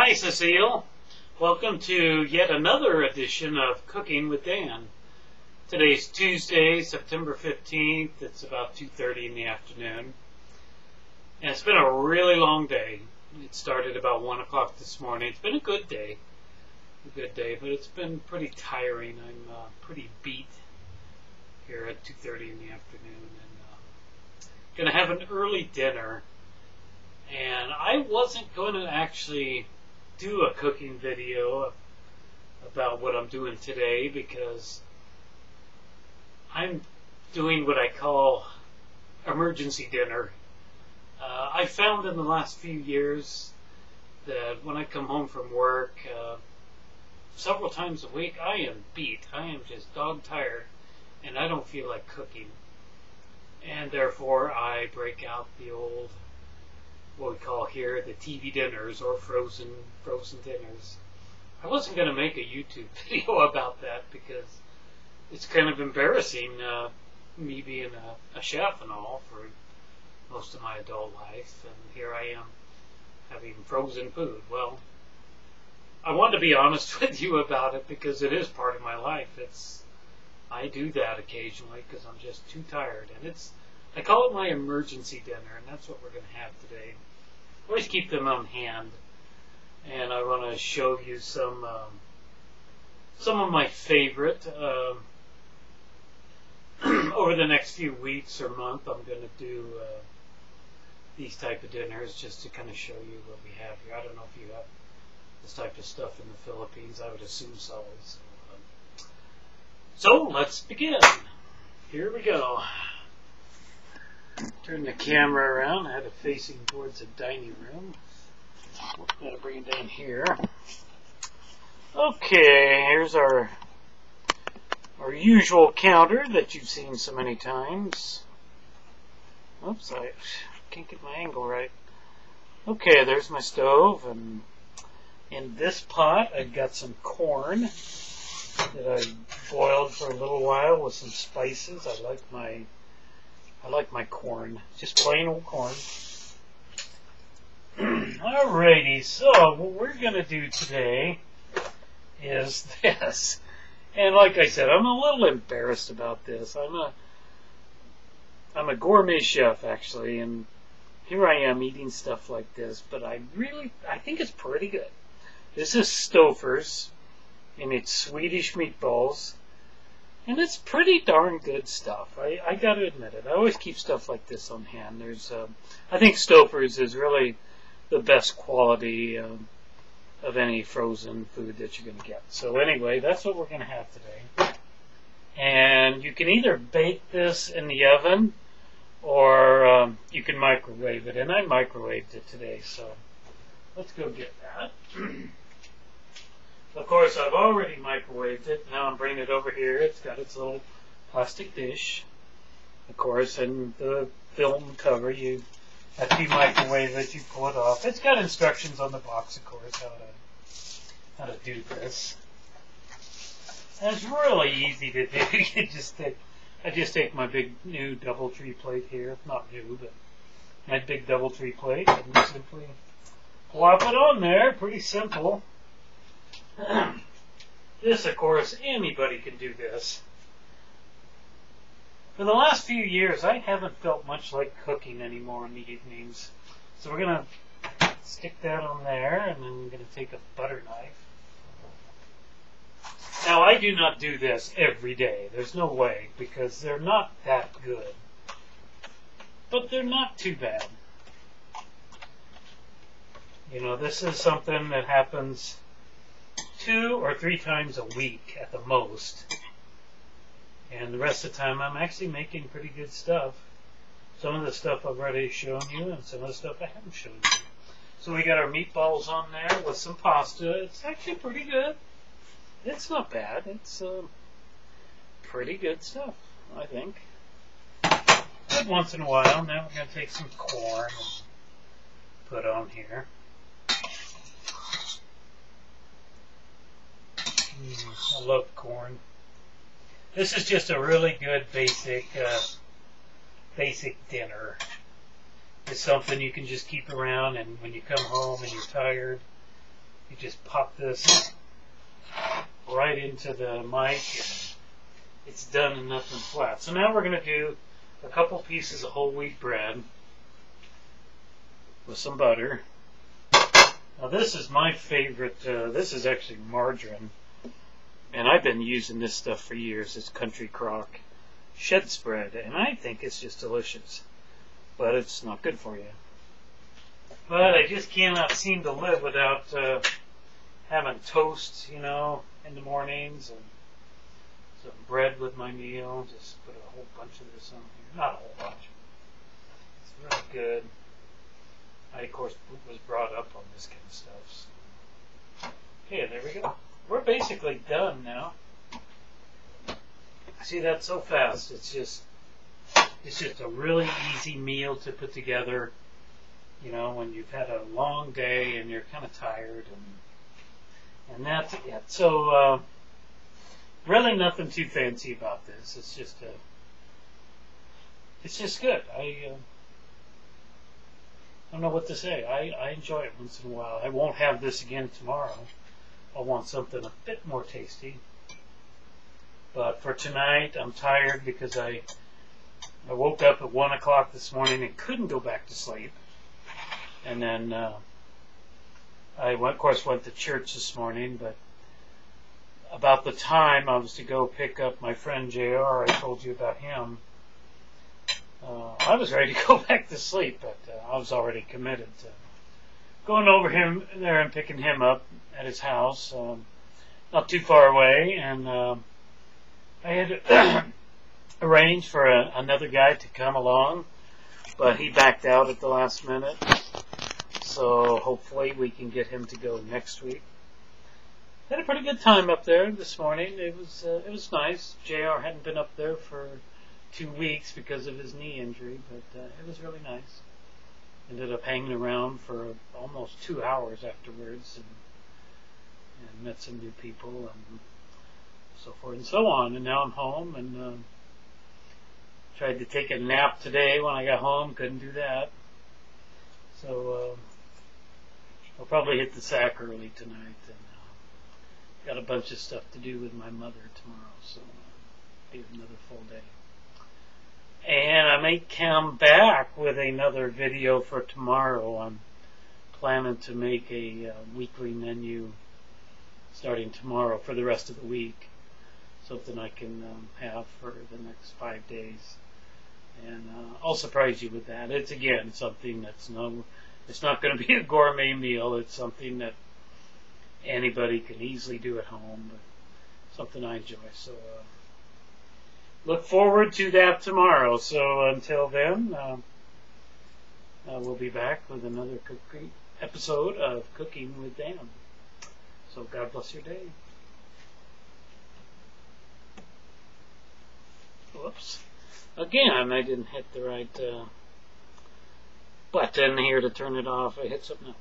Hi, Cecile. Welcome to yet another edition of Cooking with Dan. Today's Tuesday, September 15th. It's about 2:30 in the afternoon. And it's been a really long day. It started about 1 o'clock this morning. It's been a good day. But it's been pretty tiring. I'm pretty beat here at 2:30 in the afternoon. And going to have an early dinner. And I wasn't going to actually do a cooking video about what I'm doing today because I'm doing what I call emergency dinner. I found in the last few years that when I come home from work several times a week, I am beat. I am just dog tired and I don't feel like cooking. And therefore I break out the old, what we call here, the TV dinners or frozen dinners. I wasn't going to make a YouTube video about that because it's kind of embarrassing, me being a chef and all for most of my adult life, and here I am having frozen food. Well, I want to be honest with you about it because it is part of my life. I do that occasionally because I'm just too tired, and I call it my emergency dinner, and that's what we're going to have today. Always keep them on hand, and I want to show you some of my favorite. Over the next few weeks or month, I'm going to do these type of dinners just to kind of show you what we have here. I don't know if you have this type of stuff in the Philippines. I would assume so. So let's begin. Here we go. Turn the camera around. I had it facing towards the dining room. Gotta bring it down here. Okay, here's our usual counter that you've seen so many times. Oops, I can't get my angle right. Okay, there's my stove, and in this pot I've got some corn that I boiled for a little while with some spices. I like my corn, just plain old corn. Alrighty, so what we're going to do today is this. And like I said, I'm a little embarrassed about this. I'm a gourmet chef, actually, and here I am eating stuff like this, but I think it's pretty good. This is Stouffer's, and it's Swedish Meatballs. And it's pretty darn good stuff. I got to admit it. I always keep stuff like this on hand. I think Stouffer's is really the best quality of any frozen food that you're going to get. So anyway, that's what we're going to have today. And you can either bake this in the oven or you can microwave it. And I microwaved it today, so let's go get that. Of course, I've already microwaved it. Now I'm bringing it over here. It's got its little plastic dish, of course, and the film cover. After you microwave it, you pull it off. It's got instructions on the box, of course, how to do this. And it's really easy to do. I just take my big new DoubleTree plate here. Not new, but my big DoubleTree plate, and simply plop it on there. Pretty simple. This, of course, anybody can do this. For the last few years, I haven't felt much like cooking anymore in the evenings. So we're going to stick that on there, and then I'm going to take a butter knife. Now, I do not do this every day. There's no way, because they're not that good. But they're not too bad. You know, this is something that happens 2 or 3 times a week at the most. And the rest of the time I'm actually making pretty good stuff. Some of the stuff I've already shown you and some of the stuff I haven't shown you. So we got our meatballs on there with some pasta. It's actually pretty good. It's not bad. It's pretty good stuff, I think. Good once in a while. Now we're going to take some corn and put on here. I love corn. This is just a really good basic dinner. It's something you can just keep around, and when you come home and you're tired, You just pop this right into the mic and it's done and nothing flat. So now we're going to do a couple pieces of whole wheat bread with some butter. Now this is my favorite, this is actually margarine, and I've been using this stuff for years. It's Country Crock shed spread, and I think it's just delicious, but it's not good for you. But I just cannot seem to live without having toast, you know, in the mornings, and some bread with my meal. Just put a whole bunch of this on here. Not a whole bunch. It's really good. I, of course, was brought up on this kind of stuff. So. Okay, there we go. We're basically done now. See, that's so fast. It's just a really easy meal to put together. You know, when you've had a long day and you're kind of tired, and that's it. So, really nothing too fancy about this. It's just good. I don't know what to say. I enjoy it once in a while. I won't have this again tomorrow. I'll want something a bit more tasty. But for tonight, I'm tired because I woke up at 1 o'clock this morning and couldn't go back to sleep. And then I, of course, went to church this morning, but about the time I was to go pick up my friend JR, I told you about him, I was ready to go back to sleep, but I was already committed to going over him there and picking him up at his house, not too far away, and I had arranged for another guy to come along, but he backed out at the last minute, so hopefully we can get him to go next week. Had a pretty good time up there this morning. It was nice. JR hadn't been up there for 2 weeks because of his knee injury, but it was really nice. Ended up hanging around for almost 2 hours afterwards, and met some new people and so forth and so on. And now I'm home, and tried to take a nap today when I got home. Couldn't do that. So I'll probably hit the sack early tonight, and got a bunch of stuff to do with my mother tomorrow, so be another full day. And I may come back with another video for tomorrow. I'm planning to make a weekly menu starting tomorrow for the rest of the week. Something I can have for the next 5 days. And I'll surprise you with that. It's, again, something that's it's not going to be a gourmet meal. It's something that anybody can easily do at home, but something I enjoy. So, look forward to that tomorrow. So until then, we'll be back with another episode of Cooking with Dan. So God bless your day. Whoops. Again, I didn't hit the right button here to turn it off. I hit something else.